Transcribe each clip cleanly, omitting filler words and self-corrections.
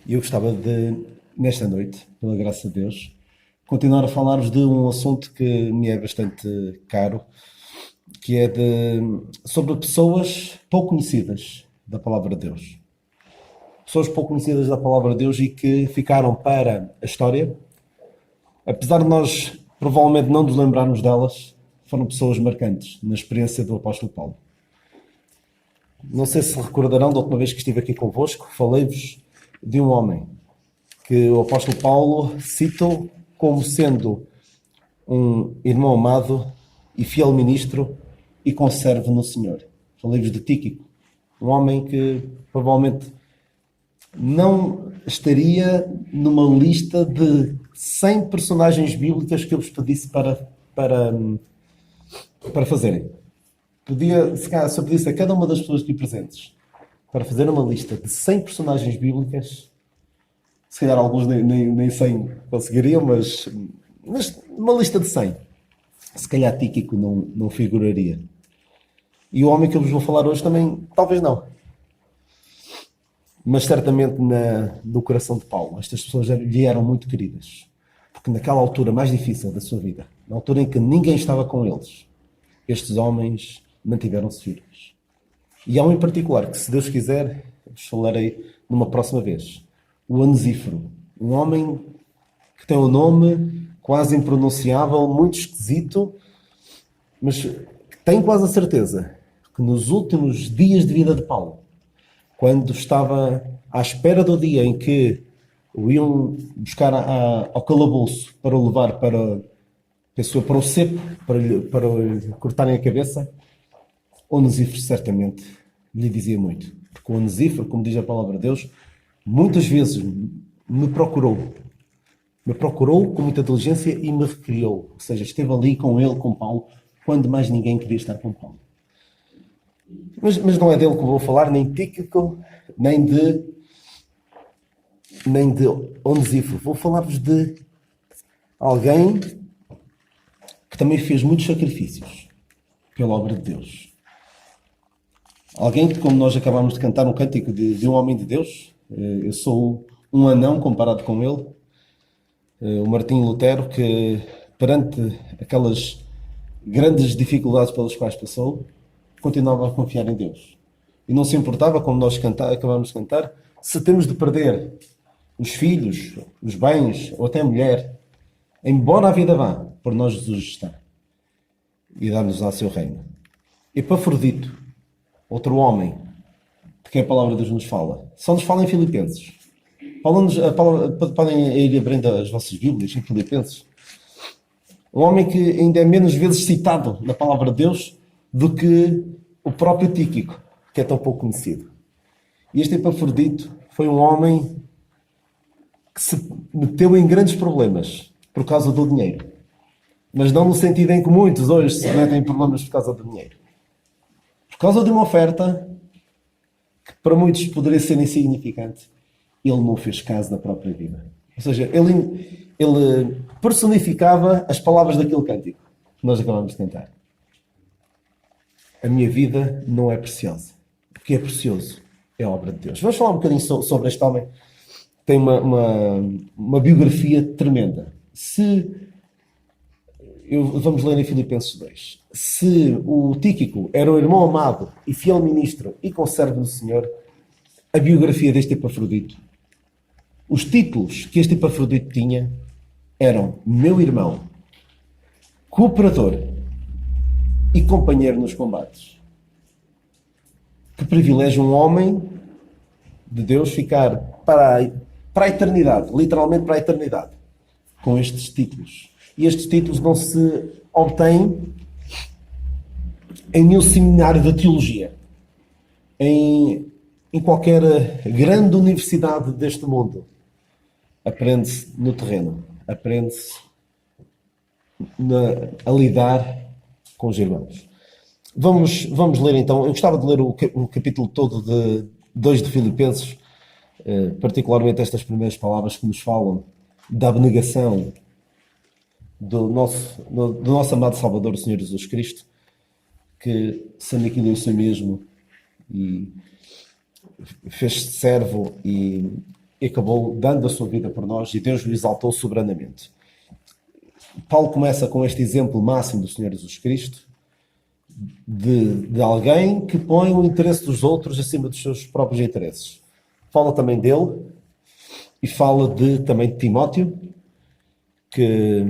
E eu gostava de, nesta noite, pela graça de Deus, continuar a falar-vos de um assunto que me é bastante caro, que é sobre pessoas pouco conhecidas da Palavra de Deus. Pessoas pouco conhecidas da Palavra de Deus e que ficaram para a história, apesar de nós provavelmente não nos lembrarmos delas, foram pessoas marcantes na experiência do apóstolo Paulo. Não sei se recordarão da última vez que estive aqui convosco, falei-vos de um homem que o apóstolo Paulo citou como sendo um irmão amado e fiel ministro e conservo no Senhor. Falei-vos de Tíquico, um homem que provavelmente não estaria numa lista de 100 personagens bíblicas que eu vos pedisse para fazerem. Se calhar, se eu pedisse a cada uma das pessoas aqui presentes para fazer uma lista de 100 personagens bíblicas, se calhar alguns nem 100 conseguiriam, mas uma lista de 100. Se calhar Tíquico não figuraria. E o homem que eu vos vou falar hoje também, talvez não. Mas certamente no coração de Paulo, estas pessoas lhe eram muito queridas. Porque naquela altura mais difícil da sua vida, na altura em que ninguém estava com eles, estes homens mantiveram-se firmes. E há um em particular que, se Deus quiser, vos falarei numa próxima vez. O Onesíforo. Um homem que tem um nome quase impronunciável, muito esquisito, mas que tenho quase a certeza que nos últimos dias de vida de Paulo, quando estava à espera do dia em que o iam buscar ao calabouço para o levar para o cepo, para lhe cortarem a cabeça, Onesíforo certamente lhe dizia muito. Porque o Onesíforo, como diz a palavra de Deus, muitas vezes me procurou. Me procurou com muita diligência e me recriou. Ou seja, esteve ali com ele, com Paulo, quando mais ninguém queria estar com Paulo. Mas não é dele que eu vou falar, nem Tíquico, nem de Onesíforo. Vou falar-vos de alguém que também fez muitos sacrifícios pela obra de Deus. Alguém que, como nós acabámos de cantar um cântico de um homem de Deus, eu sou um anão comparado com ele, o Martinho Lutero, que perante aquelas grandes dificuldades pelas quais passou, continuava a confiar em Deus. E não se importava, como nós acabámos de cantar, se temos de perder os filhos, os bens ou até a mulher, embora a vida vá, por nós Jesus está e dar-nos lá seu reino. Epafrodito, outro homem de quem a palavra de Deus nos fala, só nos fala em Filipenses. Podem ir abrindo as vossas Bíblias em Filipenses. Um homem que ainda é menos vezes citado na palavra de Deus do que o próprio Tíquico, que é tão pouco conhecido. E este Epafrodito foi um homem que se meteu em grandes problemas por causa do dinheiro. Mas não no sentido em que muitos hoje se metem em problemas por causa do dinheiro. Por causa de uma oferta que para muitos poderia ser insignificante, ele não fez caso da própria vida. Ou seja, ele personificava as palavras daquele cântico que nós acabamos de cantar. A minha vida não é preciosa. O que é precioso é a obra de Deus. Vamos falar um bocadinho sobre este homem. Tem uma biografia tremenda. Vamos ler em Filipenses 2. Se o Tíquico era um irmão amado e fiel ministro e conservo no Senhor, a biografia deste Epafrodito, os títulos que este Epafrodito tinha eram meu irmão, cooperador e companheiro nos combates. Que privilégio um homem de Deus ficar para a eternidade, literalmente para a eternidade, com estes títulos. E estes títulos não se obtêm em nenhum seminário de teologia, em qualquer grande universidade deste mundo. Aprende-se no terreno, aprende-se a lidar com os irmãos. Vamos ler então. Eu gostava de ler o capítulo todo de 2 de Filipenses, particularmente estas primeiras palavras que nos falam da abnegação do nosso amado Salvador, o Senhor Jesus Cristo, que se aniquilou a si mesmo e fez-se servo e e acabou dando a sua vida por nós, e Deus o exaltou soberanamente. Paulo começa com este exemplo máximo do Senhor Jesus Cristo, de alguém que põe o interesse dos outros acima dos seus próprios interesses. Fala também dele, e fala também de Timóteo, que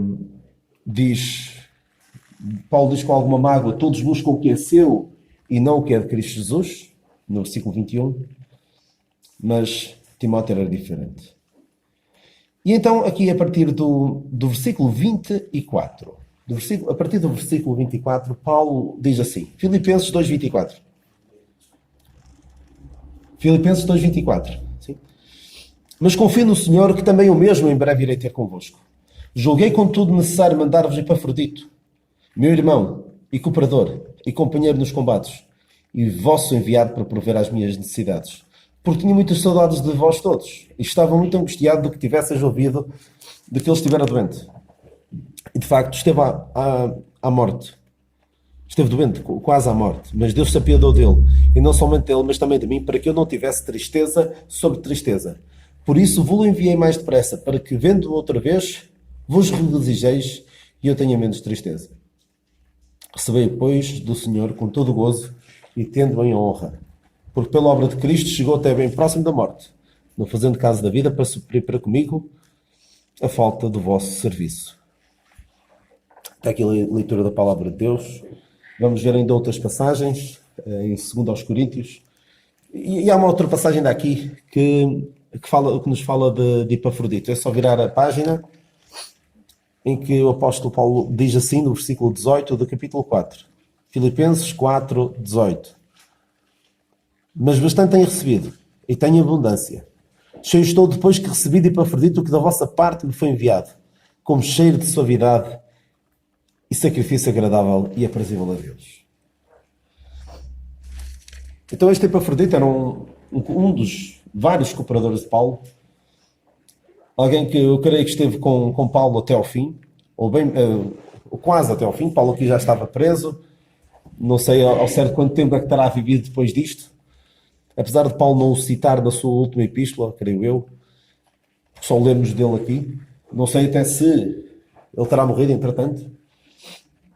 Paulo diz com alguma mágoa: todos buscam o que é seu e não o que é de Cristo Jesus, no versículo 21, mas Timóteo era diferente. E então, aqui a partir do versículo 24, a partir do versículo 24, Paulo diz assim, Filipenses 2:24. Filipenses 2:24. Sim? Mas confio no Senhor que também o mesmo em breve irei ter convosco. Julguei contudo necessário mandar-vos Epafrodito, meu irmão e cooperador e companheiro nos combates, e vosso enviado para prover às minhas necessidades. Porque tinha muitas saudades de vós todos, e estava muito angustiado do que tivesseis ouvido de que ele estivera doente. E de facto esteve à morte. Esteve doente, quase à morte. Mas Deus se apiadou dele. E não somente dele, mas também de mim, para que eu não tivesse tristeza sobre tristeza. Por isso vos enviei mais depressa, para que, vendo outra vez, vos regozijeis e eu tenha menos tristeza. Recebei, pois, do Senhor com todo o gozo e tendo em honra. Porque pela obra de Cristo chegou até bem próximo da morte, não fazendo caso da vida, para suprir para comigo a falta do vosso serviço. Está aqui a leitura da palavra de Deus. Vamos ver ainda outras passagens, em 2 aos Coríntios. E há uma outra passagem daqui que nos fala de Epafrodito. É só virar a página em que o apóstolo Paulo diz assim, no versículo 18 do capítulo 4. Filipenses 4:18. Mas bastante tenho recebido, e tenho abundância. Cheio estou depois que recebi de Epafrodito o que da vossa parte me foi enviado, como cheiro de suavidade e sacrifício agradável e aprazível a Deus. Então este Epafrodito era um dos vários cooperadores de Paulo, alguém que eu creio que esteve com Paulo até ao fim, ou quase até ao fim. Paulo aqui já estava preso, não sei ao certo quanto tempo é que terá vivido depois disto, apesar de Paulo não o citar na sua última epístola, creio eu, só lemos dele aqui. Não sei até se ele terá morrido entretanto,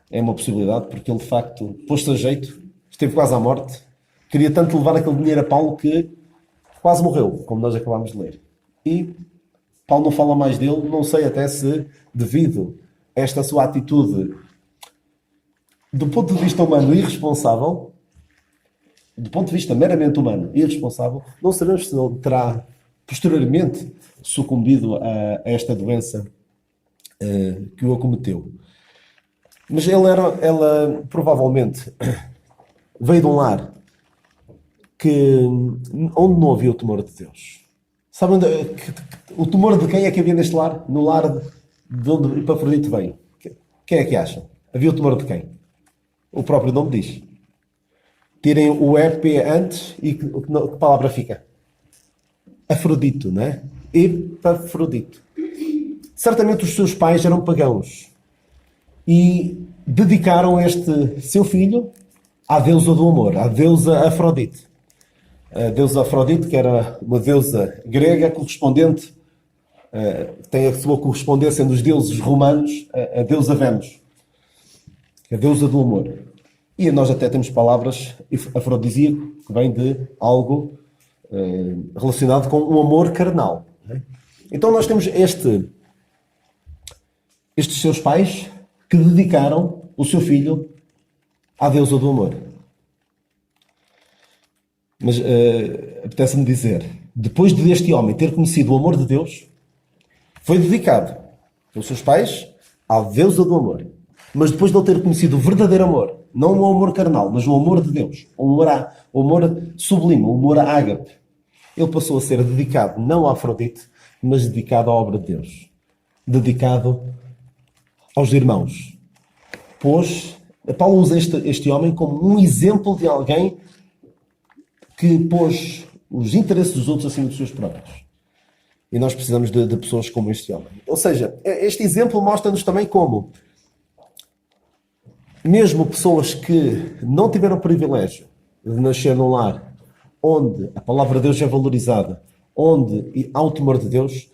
é uma possibilidade, porque ele de facto pôs-se a jeito, esteve quase à morte, queria tanto levar aquele dinheiro a Paulo que quase morreu, como nós acabámos de ler. E Paulo não fala mais dele, não sei até se, devido a esta sua atitude, do ponto de vista humano irresponsável, do ponto de vista meramente humano irresponsável, não sabemos se ele terá posteriormente sucumbido a esta doença que o acometeu. Mas ela provavelmente veio de um lar onde não havia o temor de Deus. Sabem o temor de quem é que havia neste lar? No lar de onde Epafrodito veio. Quem é que acham? Havia o temor de quem? O próprio nome diz. Tirem o EP antes e que palavra fica? Afrodito, não é? Epafrodito. Certamente os seus pais eram pagãos e dedicaram este seu filho à deusa do amor, à deusa Afrodite. A deusa Afrodite, que era uma deusa grega correspondente, tem a sua correspondência nos deuses romanos, a deusa Vênus, a deusa do amor. E nós até temos palavras afrodisíaco, que vem de algo relacionado com o amor carnal. Então nós temos estes seus pais que dedicaram o seu filho à deusa do amor. Mas apetece-me dizer, depois deste homem ter conhecido o amor de Deus, foi dedicado pelos seus pais à deusa do amor. Mas depois de ele ter conhecido o verdadeiro amor, não o amor carnal, mas o amor de Deus, o amor sublime, o amor ágape, ele passou a ser dedicado não a Afrodite, mas dedicado à obra de Deus. Dedicado aos irmãos. Pois, Paulo usa este homem como um exemplo de alguém que pôs os interesses dos outros acima dos seus próprios. E nós precisamos de pessoas como este homem. Ou seja, este exemplo mostra-nos também como, mesmo pessoas que não tiveram o privilégio de nascer num lar onde a palavra de Deus é valorizada, onde há o temor de Deus,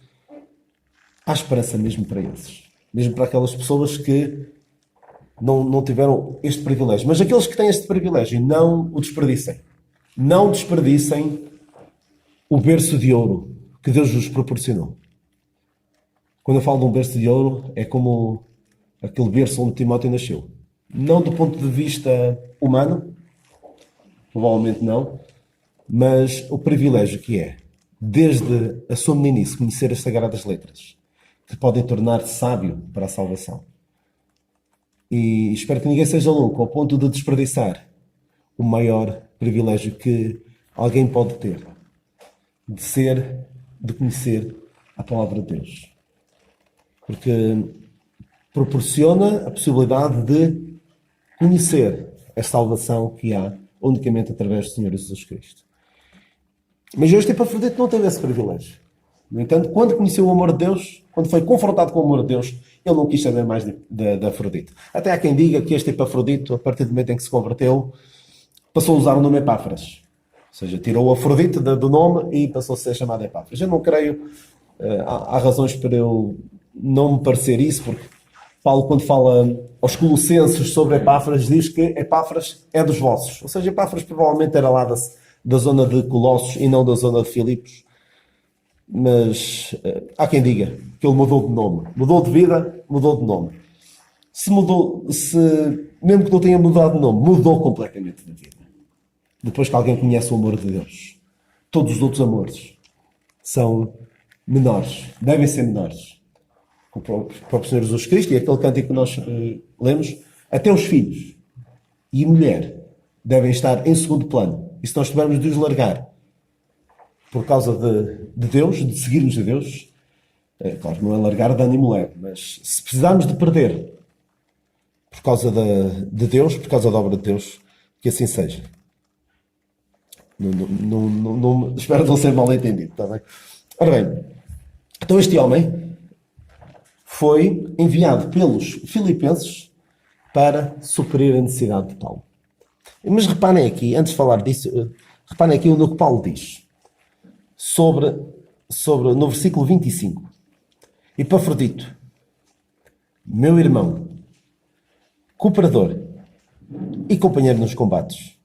há esperança mesmo para esses. Mesmo para aquelas pessoas que não tiveram este privilégio. Mas aqueles que têm este privilégio, não o desperdicem. Não desperdicem o berço de ouro que Deus vos proporcionou. Quando eu falo de um berço de ouro, é como aquele berço onde Timóteo nasceu. Não do ponto de vista humano, provavelmente não, mas o privilégio que é, desde a sua meninice, conhecer as Sagradas Letras, que podem tornar sábio para a salvação. E espero que ninguém seja louco ao ponto de desperdiçar o maior privilégio que alguém pode ter, de conhecer a palavra de Deus. Porque proporciona a possibilidade de conhecer a salvação que há unicamente através do Senhor Jesus Cristo. Mas hoje Epafrodito não teve esse privilégio. No entanto, quando conheceu o amor de Deus, quando foi confrontado com o amor de Deus, ele não quis saber mais de Afrodite. Até há quem diga que este Epafrodito, a partir do momento em que se converteu, passou a usar o nome Epáfras. Ou seja, tirou o Afrodite do nome e passou a ser chamado Epáfras. Eu não creio, há razões para eu não me parecer isso, porque Paulo, quando fala aos Colossenses sobre Epáfras, diz que Epáfras é dos vossos. Ou seja, Epáfras provavelmente era lá da zona de Colossos e não da zona de Filipos. Mas há quem diga que ele mudou de nome. Mudou de vida, mudou de nome. Mesmo que não tenha mudado de nome, mudou completamente de vida. Depois que alguém conhece o amor de Deus. Todos os outros amores são menores, devem ser menores. O próprio Senhor Jesus Cristo, e aquele cântico que nós lemos, até os filhos e mulher devem estar em segundo plano. E se nós tivermos de os largar por causa de Deus, de seguirmos a Deus, claro, não é largar de ânimo leve, mas se precisarmos de perder por causa de Deus, por causa da obra de Deus, que assim seja. Espero não ser mal entendido, está bem? Ora bem, então este homem foi enviado pelos filipenses para suprir a necessidade de Paulo. Mas reparem aqui, antes de falar disso, reparem aqui no que Paulo diz no versículo 25. Epafrodito, meu irmão, cooperador e companheiro nos combates,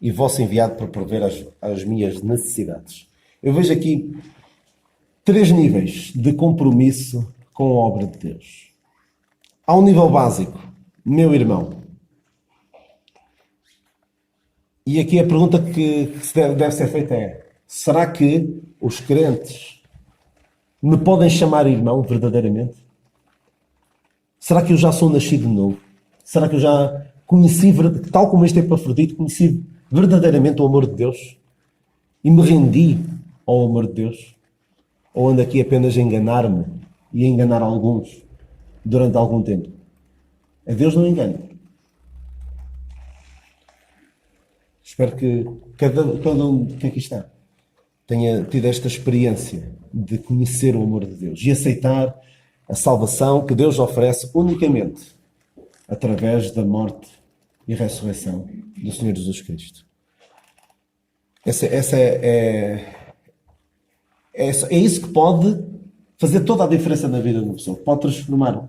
e vosso enviado para prover as minhas necessidades. Eu vejo aqui 3 níveis de compromisso com a obra de Deus. Há um nível básico, meu irmão. E aqui a pergunta que deve ser feita é: será que os crentes me podem chamar irmão verdadeiramente? Será que eu já sou nascido de novo? Será que eu já conheci, tal como este Epafrodito, conheci verdadeiramente o amor de Deus? E me rendi ao amor de Deus? Ou ando aqui apenas a enganar-me e a enganar alguns durante algum tempo? A Deus não engana. Espero que cada um que aqui está tenha tido esta experiência de conhecer o amor de Deus e aceitar a salvação que Deus oferece unicamente através da morte e ressurreição do Senhor Jesus Cristo. É isso que pode fazer toda a diferença na vida de uma pessoa. Pode transformar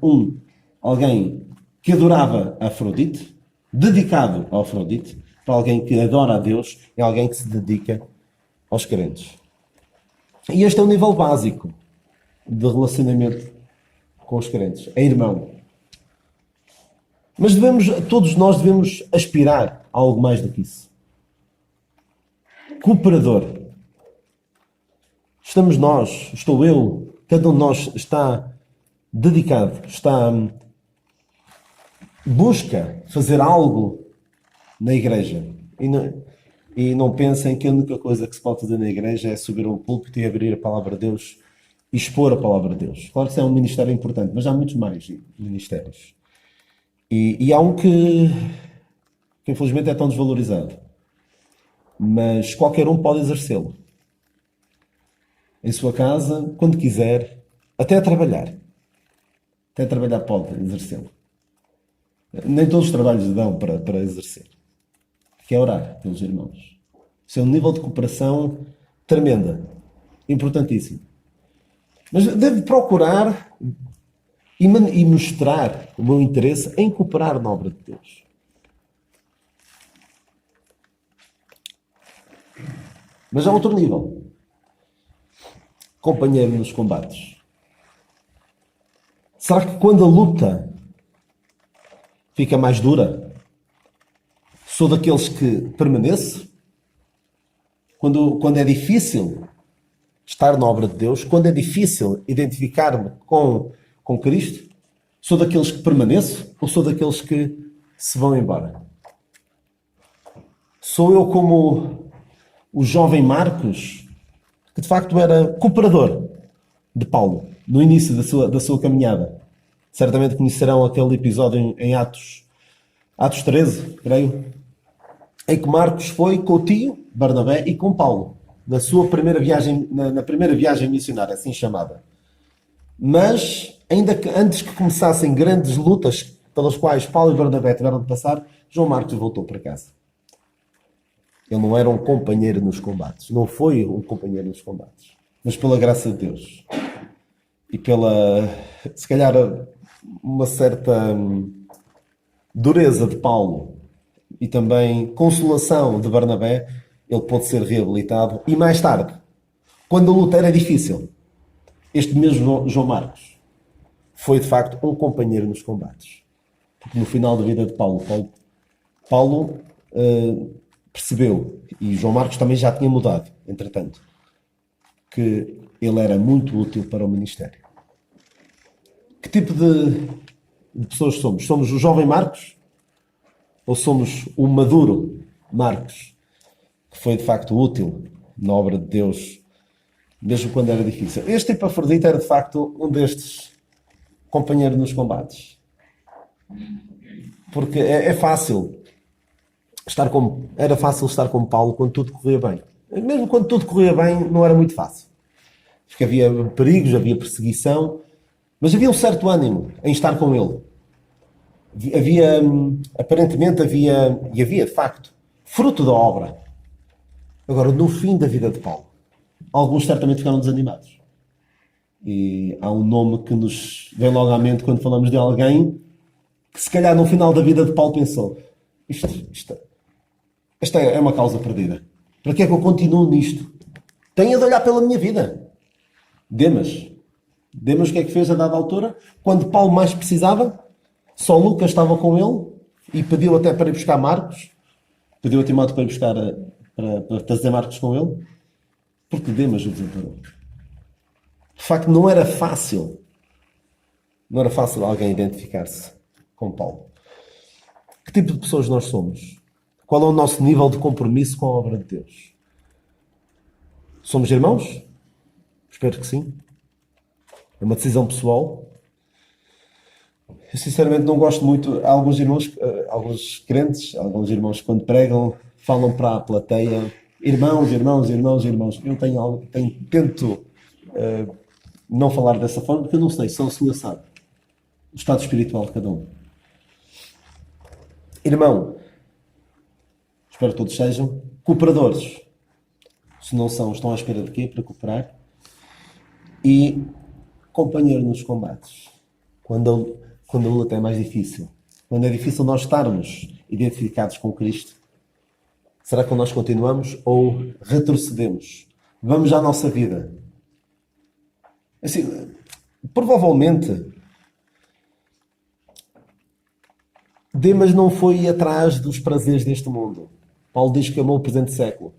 alguém que adorava a Afrodite, dedicado a Afrodite, para alguém que adora a Deus, e alguém que se dedica aos crentes. E este é o nível básico de relacionamento com os crentes. É irmão. Mas todos nós devemos aspirar a algo mais do que isso. Cooperador. Estamos nós, estou eu, cada um de nós está dedicado, busca fazer algo na igreja. E não pensem que a única coisa que se pode fazer na igreja é subir ao púlpito e abrir a palavra de Deus e expor a palavra de Deus. Claro que isso é um ministério importante, mas há muitos mais ministérios. E há um que infelizmente é tão desvalorizado. Mas qualquer um pode exercê-lo. Em sua casa, quando quiser, até a trabalhar. Até a trabalhar pode exercê-lo. Nem todos os trabalhos dão para exercer. Que é orar pelos irmãos. Isso é um nível de cooperação tremenda. Importantíssimo. Mas devo procurar e mostrar o meu interesse em cooperar na obra de Deus. Mas há outro nível. Companheiro nos combates. Será que quando a luta fica mais dura, sou daqueles que permanece? Quando é difícil estar na obra de Deus, quando é difícil identificar-me com Cristo, sou daqueles que permaneço ou sou daqueles que se vão embora? Sou eu como o jovem Marcos, que de facto era cooperador de Paulo no início da sua caminhada. Certamente conhecerão aquele episódio em Atos 13, creio, em que Marcos foi com o tio Barnabé e com Paulo, na sua primeira viagem, na primeira viagem missionária, assim chamada. Mas, ainda que antes que começassem grandes lutas pelas quais Paulo e Barnabé tiveram de passar, João Marcos voltou para casa. Ele não era um companheiro nos combates, não foi um companheiro nos combates, mas pela graça de Deus e pela, se calhar, uma certa dureza de Paulo e também consolação de Barnabé, ele pôde ser reabilitado. E mais tarde, quando a luta era difícil, este mesmo João Marcos foi de facto um companheiro nos combates. Porque no final da vida de Paulo percebeu, e João Marcos também já tinha mudado, entretanto, que ele era muito útil para o ministério. Que tipo de pessoas somos? Somos o jovem Marcos? Ou somos o maduro Marcos, que foi de facto útil na obra de Deus, mesmo quando era difícil? Este Epafrodito era de facto um destes companheiros nos combates. Porque é fácil era fácil estar com Paulo quando tudo corria bem. Mesmo quando tudo corria bem, não era muito fácil. Porque havia perigos, havia perseguição, mas havia um certo ânimo em estar com ele. Aparentemente havia de facto, fruto da obra. Agora, no fim da vida de Paulo, alguns certamente ficaram desanimados. E há um nome que nos vem logo à mente quando falamos de alguém que se calhar no final da vida de Paulo pensou: esta é uma causa perdida. Para que é que eu continuo nisto? Tenho de olhar pela minha vida. Demas, o que é que fez a dada altura? Quando Paulo mais precisava, só Lucas estava com ele e pediu até para ir buscar Marcos. Pediu a Timóteo para ir buscar, para trazer Marcos com ele. Porque Demas o desamparou. De facto, não era fácil alguém identificar-se com Paulo. Que tipo de pessoas nós somos? Qual é o nosso nível de compromisso com a obra de Deus? Somos irmãos? Espero que sim. É uma decisão pessoal. Eu sinceramente não gosto muito. Há alguns irmãos, alguns crentes, alguns irmãos quando pregam, falam para a plateia: irmãos. Eu tento não falar dessa forma, porque eu não sei, só o Senhor sabe o estado espiritual de cada um. Irmão, espero que todos sejam cooperadores. Se não são, estão à espera de quê? Para cooperar. E companheiro nos combates. Quando a luta é mais difícil. Quando é difícil nós estarmos identificados com Cristo. Será que nós continuamos ou retrocedemos? Vamos à nossa vida. Assim, provavelmente Demas não foi atrás dos prazeres deste mundo. Paulo diz que amou o presente século.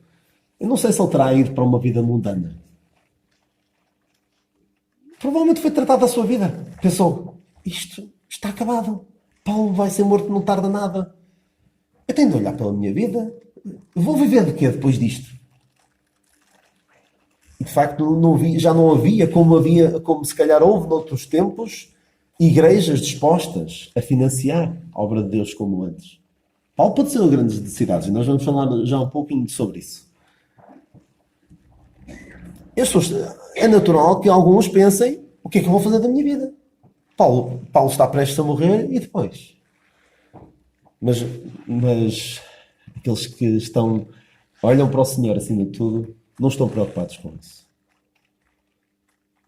Eu não sei se ele terá ido para uma vida mundana. Provavelmente foi tratado da sua vida. Pensou: isto está acabado. Paulo vai ser morto, não tarda nada. Eu tenho de olhar pela minha vida. Vou viver de quê depois disto? E de facto já não havia, como se calhar houve noutros tempos, igrejas dispostas a financiar a obra de Deus como antes. Paulo padeceu grandes necessidades e nós vamos falar já um pouquinho sobre isso. É natural que alguns pensem: o que é que eu vou fazer da minha vida? Paulo está prestes a morrer e depois? Mas aqueles que olham para o Senhor acima de tudo, não estão preocupados com isso.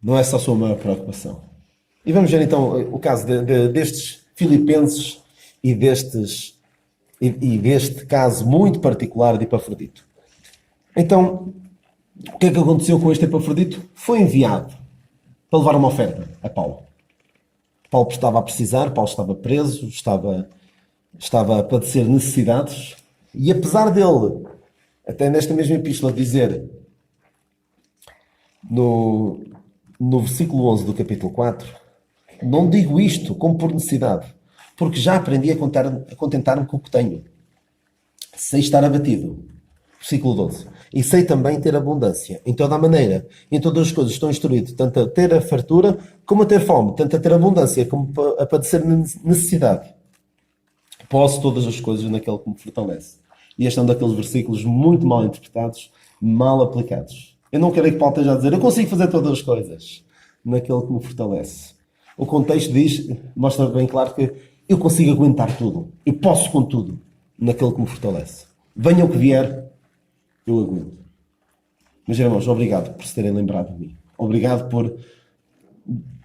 Não é só a sua maior preocupação. E vamos ver então o caso destes filipenses e deste caso muito particular de Epafrodito. Então, o que é que aconteceu com este Epafrodito? Foi enviado para levar uma oferta a Paulo. Paulo estava a precisar, Paulo estava preso, estava a padecer necessidades, e apesar dele, até nesta mesma epístola, dizer no, no versículo 11 do capítulo 4, não digo isto como por necessidade, porque já aprendi a contentar-me com o que tenho. Sei estar abatido. Versículo 12. E sei também ter abundância. Em toda a maneira, em todas as coisas estou instruído, tanto a ter a fartura como a ter fome, tanto a ter abundância como a padecer necessidade. Posso todas as coisas naquele que me fortalece. E este é um daqueles versículos muito mal interpretados, mal aplicados. Eu não quero que Paulo esteja a dizer, eu consigo fazer todas as coisas naquele que me fortalece. O contexto mostra bem claro que eu consigo aguentar tudo. Eu posso com tudo naquele que me fortalece. Venha o que vier, eu aguento. Meus irmãos, obrigado por se terem lembrado de mim. Obrigado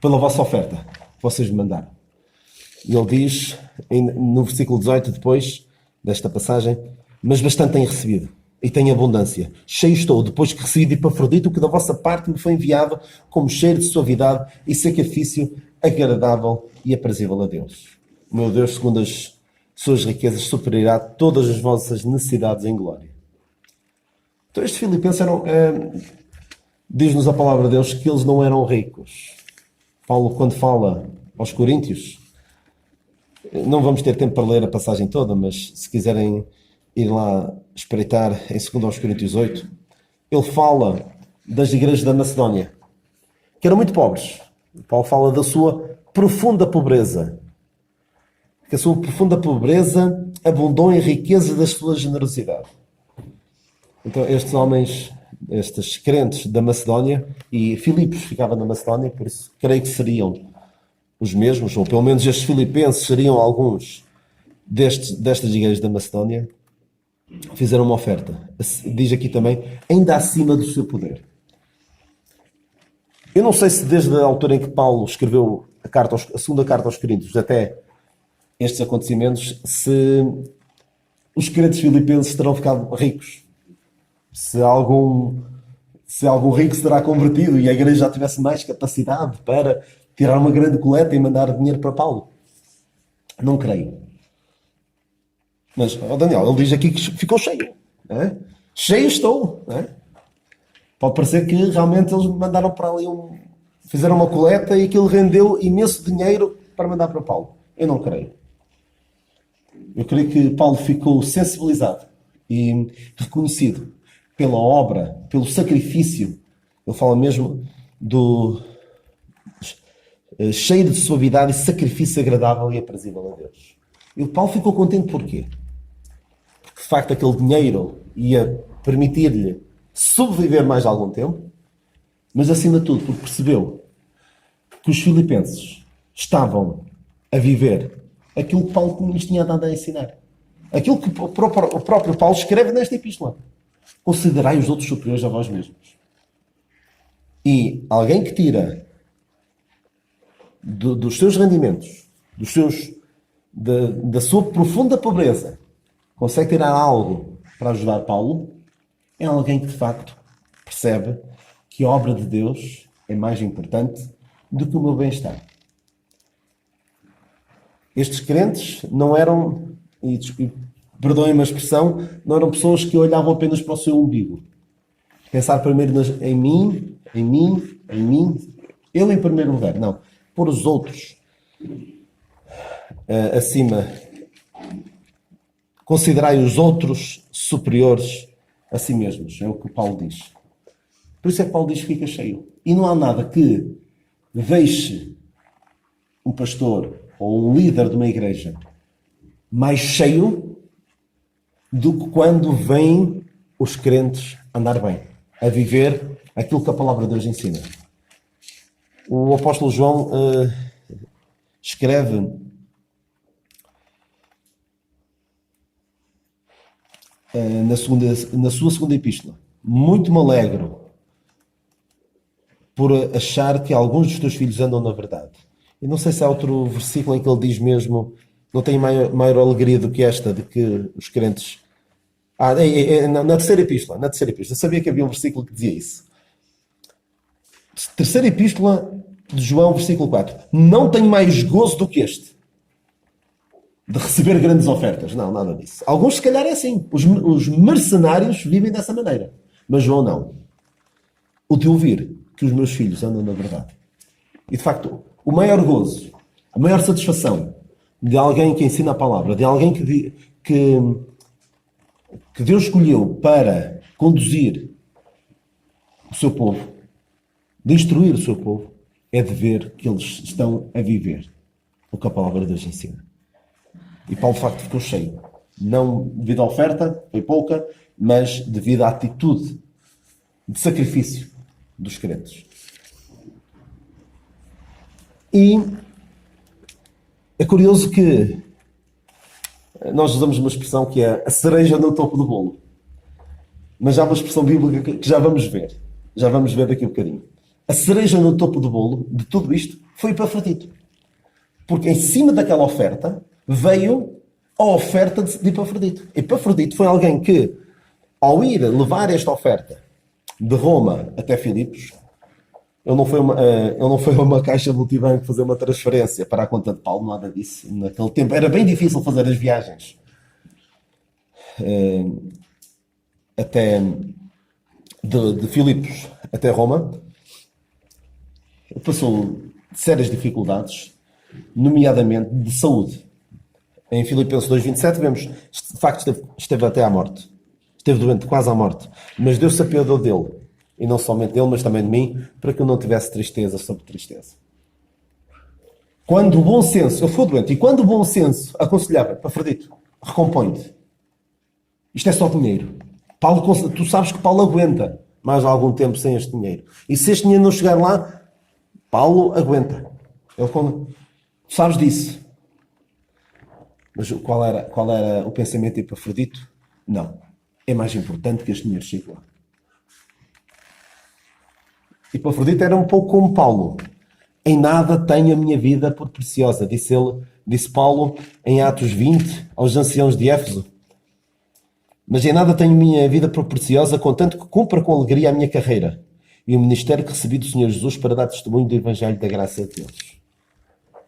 pela vossa oferta que vocês me mandaram. E ele diz, no versículo 18, depois desta passagem, mas bastante tenho recebido, e tenho abundância. Cheio estou, depois que recebi de Epafrodito, o que da vossa parte me foi enviado, como cheiro de suavidade e sacrifício agradável e aprazível a Deus. O meu Deus, segundo as suas riquezas, suprirá todas as vossas necessidades em glória. Então estes filipenses diz-nos a palavra de Deus que eles não eram ricos. Paulo, quando fala aos Coríntios, não vamos ter tempo para ler a passagem toda, mas se quiserem ir lá espreitar em 2 Coríntios 8, ele fala das igrejas da Macedónia, que eram muito pobres. Paulo fala da sua profunda pobreza, que a sua profunda pobreza abundou em riqueza da sua generosidade. Então estes homens, estes crentes da Macedónia, e Filipos ficava na Macedónia, por isso creio que seriam os mesmos, ou pelo menos estes filipenses seriam alguns destas igrejas da Macedónia, fizeram uma oferta. Diz aqui também, ainda acima do seu poder. Eu não sei se desde a altura em que Paulo escreveu a segunda carta aos Coríntios até estes acontecimentos, se os crentes filipenses terão ficado ricos. Se algum rico se terá convertido e a igreja já tivesse mais capacidade para tirar uma grande coleta e mandar dinheiro para Paulo. Não creio. Mas, Daniel, ele diz aqui que ficou cheio. É? Cheio estou. É? Pode parecer que realmente eles mandaram para ali fizeram uma coleta e aquilo rendeu imenso dinheiro para mandar para Paulo. Eu não creio. Eu creio que Paulo ficou sensibilizado e reconhecido pela obra, pelo sacrifício. Ele fala mesmo do cheio de suavidade e sacrifício agradável e aprazível a Deus. E o Paulo ficou contente porquê? Porque de facto aquele dinheiro ia permitir-lhe sobreviver mais algum tempo, mas acima de tudo porque percebeu que os filipenses estavam a viver aquilo que Paulo lhes tinha dado a ensinar. Aquilo que o próprio Paulo escreve nesta epístola. Considerai os outros superiores a vós mesmos. E alguém que tira dos seus rendimentos, da sua profunda pobreza, consegue tirar algo para ajudar Paulo, é alguém que de facto percebe que a obra de Deus é mais importante do que o meu bem-estar. Estes crentes não eram, e perdoem-me a expressão, não eram pessoas que olhavam apenas para o seu umbigo. Pensar primeiro em mim, ele em primeiro lugar. Não. Pôr os outros acima. Considerai os outros superiores a si mesmos. É o que Paulo diz. Por isso é que Paulo diz que fica cheio. E não há nada que deixe um pastor ou um líder de uma igreja mais cheio do que quando vêm os crentes andar bem, a viver aquilo que a palavra de Deus ensina. O apóstolo João escreve na sua segunda epístola: muito me alegro por achar que alguns dos teus filhos andam na verdade. E não sei se há outro versículo em que ele diz mesmo, não tem maior alegria do que esta, de que os crentes... na terceira epístola, eu sabia que havia um versículo que dizia isso. Terceira epístola de João, versículo 4. Não tenho mais gozo do que este, de receber grandes ofertas. Não, nada disso. Alguns, se calhar, é assim. Os mercenários vivem dessa maneira. Mas João não. O de ouvir que os meus filhos andam na verdade. E, de facto, o maior gozo, a maior satisfação de alguém que ensina a palavra, de alguém que Deus escolheu para conduzir o seu povo, de instruir o seu povo, é de ver que eles estão a viver o que a palavra de Deus ensina. E Paulo, de facto, ficou cheio. Não devido à oferta, foi pouca, mas devido à atitude de sacrifício dos crentes. E é curioso que nós usamos uma expressão que é a cereja no topo do bolo. Mas há uma expressão bíblica que já vamos ver. Já vamos ver daqui a um bocadinho. A cereja no topo do bolo de tudo isto foi Epafrodito. Porque em cima daquela oferta veio a oferta de Epafrodito. Epafrodito foi alguém que, ao ir levar esta oferta de Roma até Filipos, ele não foi a uma caixa multibanco fazer uma transferência para a conta de Paulo, nada disso. Naquele tempo era bem difícil fazer as viagens até de Filipos até Roma. Ele passou sérias dificuldades, nomeadamente de saúde. Em Filipenses 2,27 vemos, de facto, esteve até à morte. Esteve doente quase à morte. Mas Deus se apiadou dele. E não somente dele, mas também de mim, para que eu não tivesse tristeza sobre tristeza. Quando o bom senso, eu fui doente, e quando o bom senso aconselhava, Epafrodito, recompõe-te. Isto é só dinheiro. Paulo, tu sabes que Paulo aguenta mais algum tempo sem este dinheiro. E se este dinheiro não chegar lá, Paulo aguenta. Tu sabes disso. Mas qual era o pensamento de Epafrodito? Não. É mais importante que este dinheiro chegue lá. Epafrodito era um pouco como Paulo. Em nada tenho a minha vida por preciosa, disse Paulo em Atos 20 aos anciãos de Éfeso. Mas em nada tenho a minha vida por preciosa, contanto que cumpra com alegria a minha carreira e o ministério que recebi do Senhor Jesus para dar testemunho do Evangelho da graça de Deus.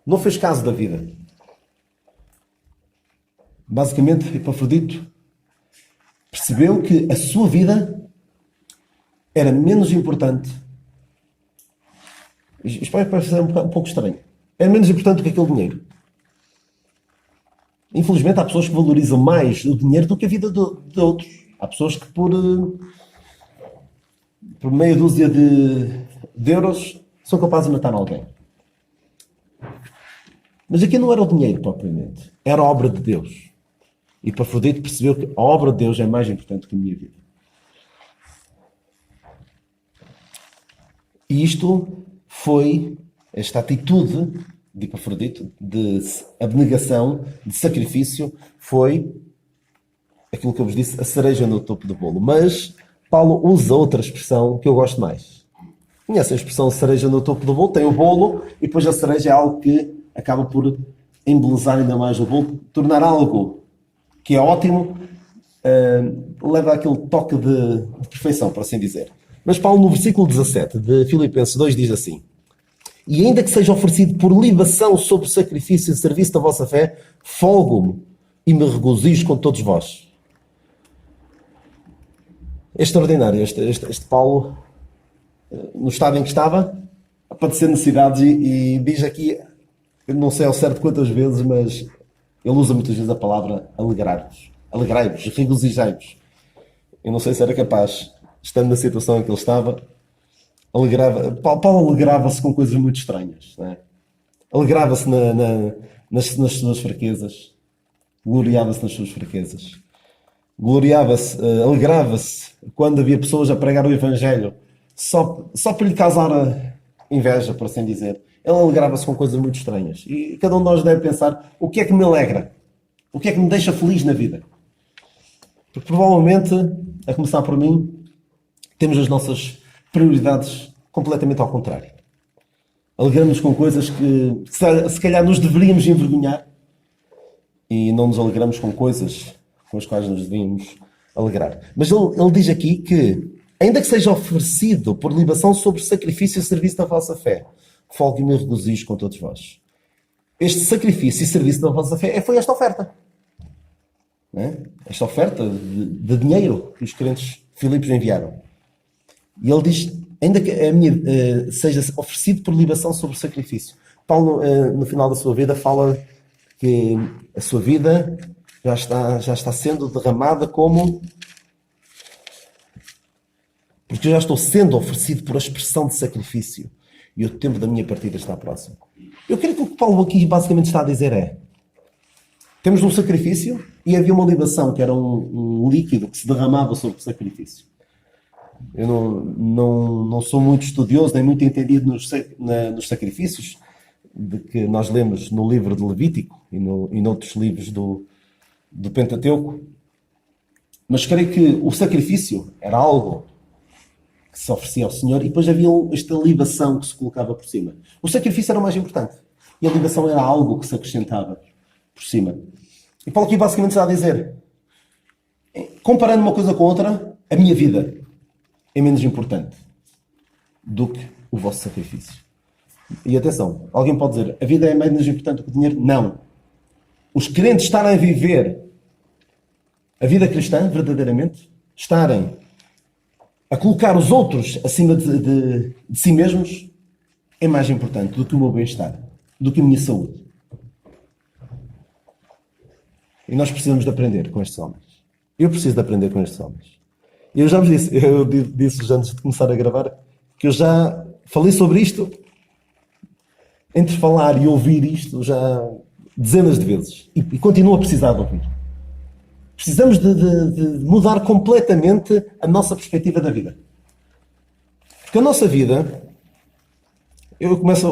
Não fez caso da vida. Basicamente, Epafrodito percebeu que a sua vida era menos importante. Isto vai parecer um pouco estranho. Era menos importante do que aquele dinheiro. Infelizmente, há pessoas que valorizam mais o dinheiro do que a vida de outros. Há pessoas que por meia dúzia de euros são capazes de matar alguém. Mas aqui não era o dinheiro propriamente. Era a obra de Deus. E Epafrodito percebeu que a obra de Deus é mais importante que a minha vida. E isto foi esta atitude de Epafrodito, de abnegação, de sacrifício, foi aquilo que eu vos disse, a cereja no topo do bolo. Mas Paulo usa outra expressão que eu gosto mais. Conhece a expressão cereja no topo do bolo? Tem o bolo e depois a cereja é algo que acaba por embelezar ainda mais o bolo, tornar algo que é ótimo, leva aquele toque de perfeição, por assim dizer. Mas Paulo, no versículo 17 de Filipenses 2, diz assim: e ainda que seja oferecido por libação sobre o sacrifício e serviço da vossa fé, folgo-me e me regozijo com todos vós. É extraordinário este Paulo, no estado em que estava, a padecer necessidades, e diz aqui, eu não sei ao certo quantas vezes, mas ele usa muitas vezes a palavra alegrar-vos. Alegrai-vos, regozijai-vos. Eu não sei se era capaz, estando na situação em que ele estava, Paulo alegrava-se com coisas muito estranhas. Não é? Alegrava-se nas suas fraquezas. Gloriava-se nas suas fraquezas. Alegrava-se quando havia pessoas a pregar o Evangelho só para lhe causar inveja, por assim dizer. Ele alegrava-se com coisas muito estranhas. E cada um de nós deve pensar, o que é que me alegra? O que é que me deixa feliz na vida? Porque provavelmente, a começar por mim, temos as nossas prioridades completamente ao contrário. Alegramos-nos com coisas que se calhar nos deveríamos envergonhar e não nos alegramos com coisas com as quais nos devíamos alegrar. Mas ele diz aqui que, ainda que seja oferecido por libação sobre sacrifício e serviço da vossa fé, folgue-me e regozijo com todos vós. Este sacrifício e serviço da vossa fé foi esta oferta. Não é? Esta oferta de dinheiro que os crentes Filipos enviaram. E ele diz, ainda que a minha seja oferecido por libação sobre sacrifício. Paulo, no final da sua vida, fala que a sua vida já está sendo derramada como... Porque eu já estou sendo oferecido por expressão de sacrifício. E o tempo da minha partida está próximo. Eu creio que o que Paulo aqui basicamente está a dizer é: temos um sacrifício e havia uma libação, que era um líquido que se derramava sobre o sacrifício. Eu não sou muito estudioso, nem muito entendido nos sacrifícios de que nós lemos no livro de Levítico e noutros livros do Pentateuco. Mas creio que o sacrifício era algo que se oferecia ao Senhor e depois havia esta libação que se colocava por cima. O sacrifício era o mais importante e a libação era algo que se acrescentava por cima. E Paulo aqui basicamente está a dizer, comparando uma coisa com outra, a minha vida é menos importante do que o vosso sacrifício. E atenção, alguém pode dizer, a vida é menos importante do que o dinheiro? Não. Os crentes estarem a viver a vida cristã, verdadeiramente, estarem a colocar os outros acima de si mesmos, é mais importante do que o meu bem-estar, do que a minha saúde. E nós precisamos de aprender com estes homens. Eu preciso de aprender com estes homens. Eu já vos disse, eu disse-vos antes de começar a gravar, que eu já falei sobre isto, entre falar e ouvir isto, já dezenas de vezes. E continuo a precisar de ouvir. Precisamos de mudar completamente a nossa perspectiva da vida. Porque a nossa vida... Eu começo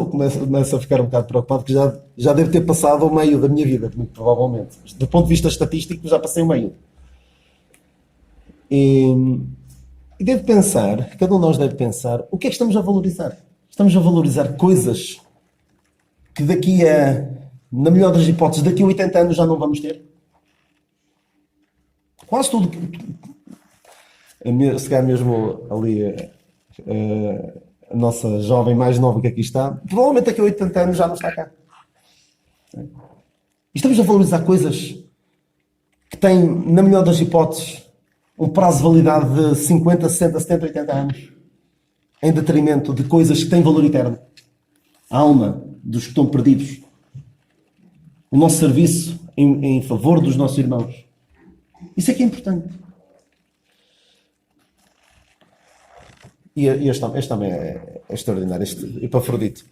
a ficar um bocado preocupado, que já devo ter passado o meio da minha vida, muito provavelmente. Do ponto de vista estatístico, já passei o meio. E devo pensar, cada um de nós deve pensar, o que é que estamos a valorizar? Estamos a valorizar coisas que daqui a, na melhor das hipóteses, daqui a 80 anos já não vamos ter? Quase tudo. Se calhar mesmo ali... a nossa jovem mais nova que aqui está, provavelmente daqui a 80 anos já não está cá. E estamos a valorizar coisas que têm, na melhor das hipóteses, um prazo de validade de 50, 60, 70, 80 anos, em detrimento de coisas que têm valor eterno. A alma dos que estão perdidos. O nosso serviço em favor dos nossos irmãos. Isso é que é importante. E este também é extraordinário, este Epafrodito.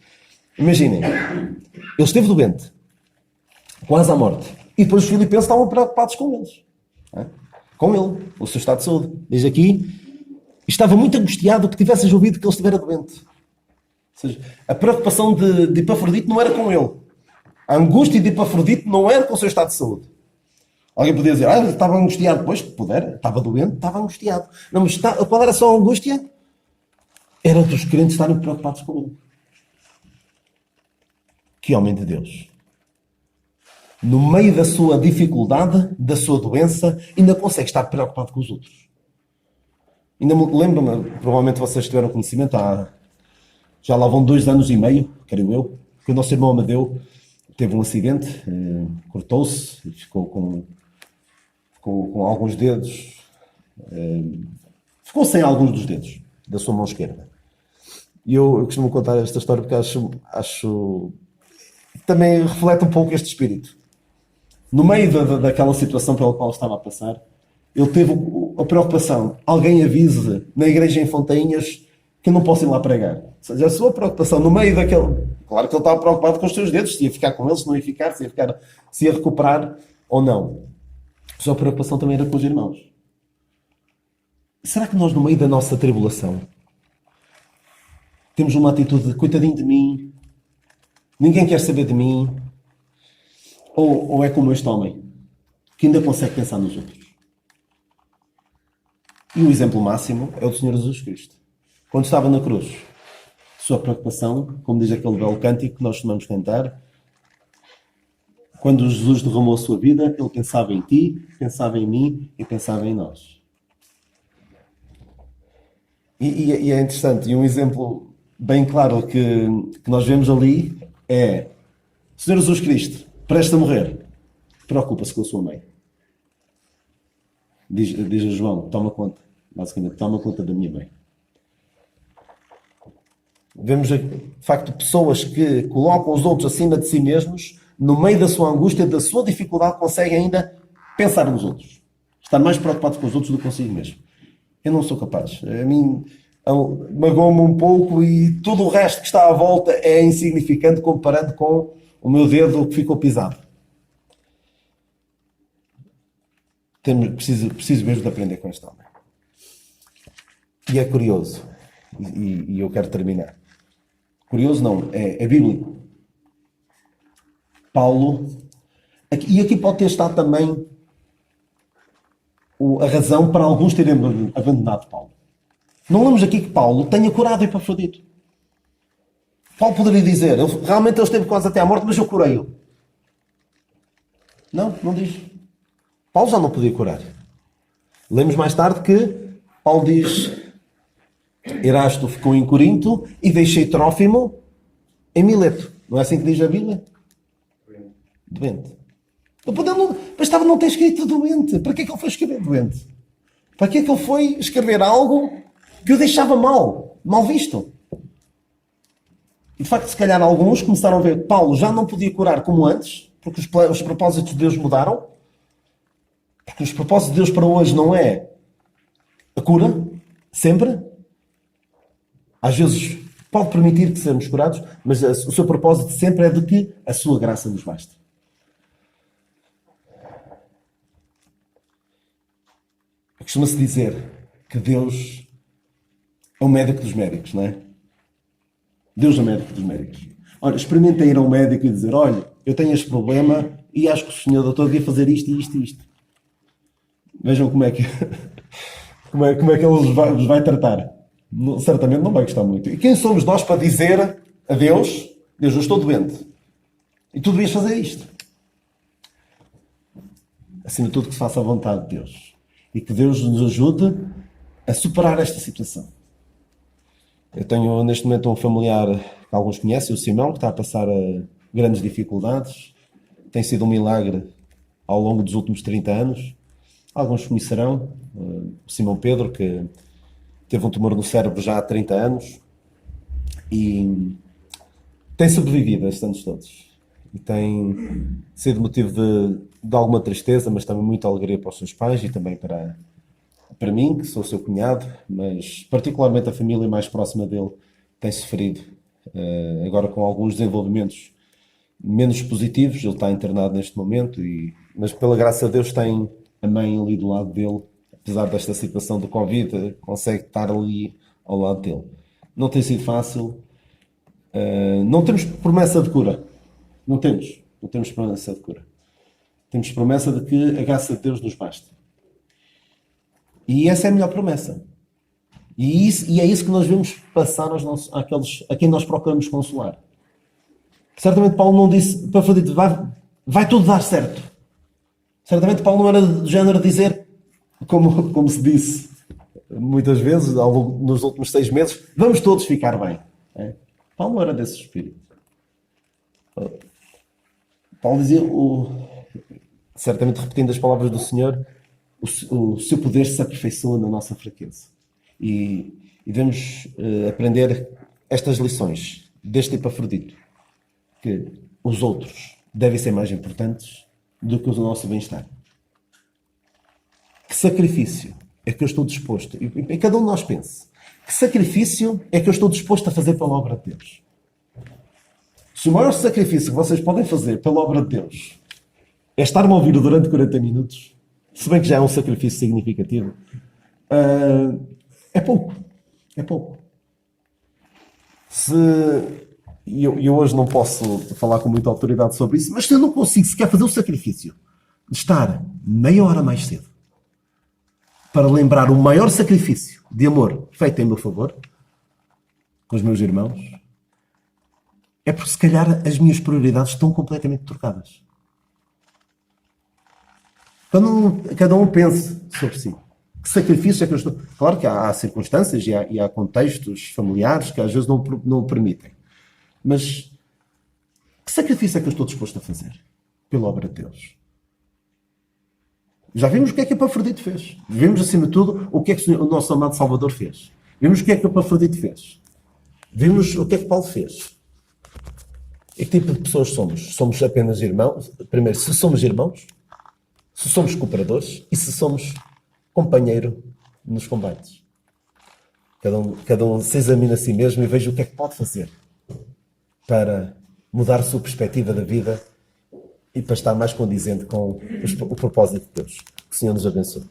Imaginem, ele esteve doente, quase à morte, e depois os filipenses estavam preocupados com eles. Com ele, o seu estado de saúde. Diz aqui, estava muito angustiado que tivesses ouvido que ele estivera doente. Ou seja, a preocupação de Epafrodito não era com ele. A angústia de Epafrodito não era com o seu estado de saúde. Alguém podia dizer, ele estava angustiado. Pois, puder, estava doente, estava angustiado. Não, mas qual era só a angústia? Era dos crentes estarem preocupados com ele. Que homem de Deus. No meio da sua dificuldade, da sua doença, ainda consegue estar preocupado com os outros. Ainda me lembro-me, provavelmente vocês tiveram conhecimento, já lá vão 2 anos e meio, creio eu, que o nosso irmão Amadeu teve um acidente, cortou-se e ficou com alguns dedos, ficou sem alguns dos dedos da sua mão esquerda. E eu costumo contar esta história porque acho também reflete um pouco este espírito. No meio daquela situação pela qual estava a passar, ele teve a preocupação, alguém avise na igreja em Fontainhas que eu não posso ir lá pregar. Ou seja, a sua preocupação no meio daquele... Claro que ele estava preocupado com os seus dedos, se ia ficar com eles, se não ia ficar, se ia recuperar ou não. A sua preocupação também era com os irmãos. Será que nós, no meio da nossa tribulação, temos uma atitude de coitadinho de mim, ninguém quer saber de mim, ou é como este homem, que ainda consegue pensar nos outros? E o exemplo máximo é o do Senhor Jesus Cristo. Quando estava na cruz, sua preocupação, como diz aquele belo cântico que nós costumamos cantar. Quando Jesus derramou a sua vida, ele pensava em ti, pensava em mim e pensava em nós. E é interessante, e um exemplo bem claro que nós vemos ali é: Senhor Jesus Cristo, prestes a morrer, preocupa-se com a sua mãe. Diz a João, toma conta, basicamente, toma conta da minha mãe. Vemos, de facto, pessoas que colocam os outros acima de si mesmos, no meio da sua angústia, da sua dificuldade, conseguem ainda pensar nos outros. Estar mais preocupados com os outros do que consigo mesmo. Eu não sou capaz. A mim magoa-me um pouco e tudo o resto que está à volta é insignificante comparando com o meu dedo que ficou pisado. Preciso mesmo de aprender com este homem. E é curioso, e eu quero terminar. Curioso não, é bíblico. Paulo, e aqui pode ter estado também a razão para alguns terem abandonado Paulo. Não lemos aqui que Paulo tenha curado Epafrodito. Paulo poderia dizer, realmente ele esteve quase até à morte, mas eu curei-o. Não diz. Paulo já não podia curar. Lemos mais tarde que Paulo diz: Erasto ficou em Corinto e deixei Trófimo em Mileto. Não é assim que diz a Bíblia? Doente. Bastava não ter escrito doente. Para que é que ele foi escrever doente? Para que é que ele foi escrever algo que o deixava mal visto? E de facto, se calhar alguns começaram a ver que Paulo já não podia curar como antes, porque os propósitos de Deus mudaram. Porque os propósitos de Deus para hoje não é a cura, sempre. Às vezes pode permitir que sejamos curados, mas o seu propósito sempre é de que a sua graça nos basta. Costuma-se dizer que Deus é o médico dos médicos, não é? Deus é o médico dos médicos. Olha, experimentem ir a um médico e dizer: olha, eu tenho este problema e acho que o senhor doutor devia fazer isto e isto e isto. Vejam como é que ele os vai tratar. Certamente não vai gostar muito. E quem somos nós para dizer a Deus: Deus, eu estou doente e tu devias fazer isto? Acima de tudo, que se faça a vontade de Deus. E que Deus nos ajude a superar esta situação. Eu tenho neste momento um familiar que alguns conhecem, o Simão, que está a passar grandes dificuldades. Tem sido um milagre ao longo dos últimos 30 anos. Alguns conhecerão o Simão Pedro, que teve um tumor no cérebro já há 30 anos e tem sobrevivido a estes anos todos. E tem sido motivo de alguma tristeza, mas também muita alegria para os seus pais e também para mim, que sou seu cunhado, mas particularmente a família mais próxima dele tem sofrido, agora com alguns desenvolvimentos menos positivos. Ele está internado neste momento, mas pela graça de Deus tem a mãe ali do lado dele, apesar desta situação do Covid, consegue estar ali ao lado dele. Não tem sido fácil, não temos promessa de cura, não temos promessa de cura. Temos promessa de que a graça de Deus nos basta. E essa é a melhor promessa. E é isso que nós vemos passar àqueles a quem nós procuramos consolar. Certamente Paulo não disse para Epafrodito: vai tudo dar certo. Certamente Paulo não era do género de dizer, como se disse muitas vezes nos últimos 6 meses: vamos todos ficar bem. Paulo não era desse espírito. Paulo dizia, certamente repetindo as palavras do Senhor: o seu poder se aperfeiçoa na nossa fraqueza. E devemos aprender estas lições deste Epafrodito, que os outros devem ser mais importantes do que o nosso bem-estar. Que sacrifício é que eu estou disposto, e cada um de nós pense, que sacrifício é que eu estou disposto a fazer pela obra de Deus? Se o maior sacrifício que vocês podem fazer pela obra de Deus é estar-me a ouvir durante 40 minutos, se bem que já é um sacrifício significativo, é pouco. É pouco. E eu hoje não posso falar com muita autoridade sobre isso, mas se eu não consigo sequer fazer o sacrifício de estar meia hora mais cedo para lembrar o maior sacrifício de amor feito em meu favor com os meus irmãos, É porque se calhar as minhas prioridades estão completamente trocadas. Cada um pense sobre si. Que sacrifício é que eu estou... Claro que há circunstâncias e há contextos familiares que às vezes não o permitem. Mas que sacrifício é que eu estou disposto a fazer pela obra de Deus? Já vimos o que é que Epafrodito fez. Vimos, acima de tudo, o que é que o nosso amado Salvador fez. Vimos o que é que Epafrodito fez. Vimos o que é que Paulo fez. E que tipo de pessoas somos? Somos apenas irmãos? Primeiro, se somos irmãos, se somos cooperadores e se somos companheiro nos combates. Cada um se examina a si mesmo e veja o que é que pode fazer para mudar a sua perspectiva da vida e para estar mais condizente com o propósito de Deus. Que o Senhor nos abençoe.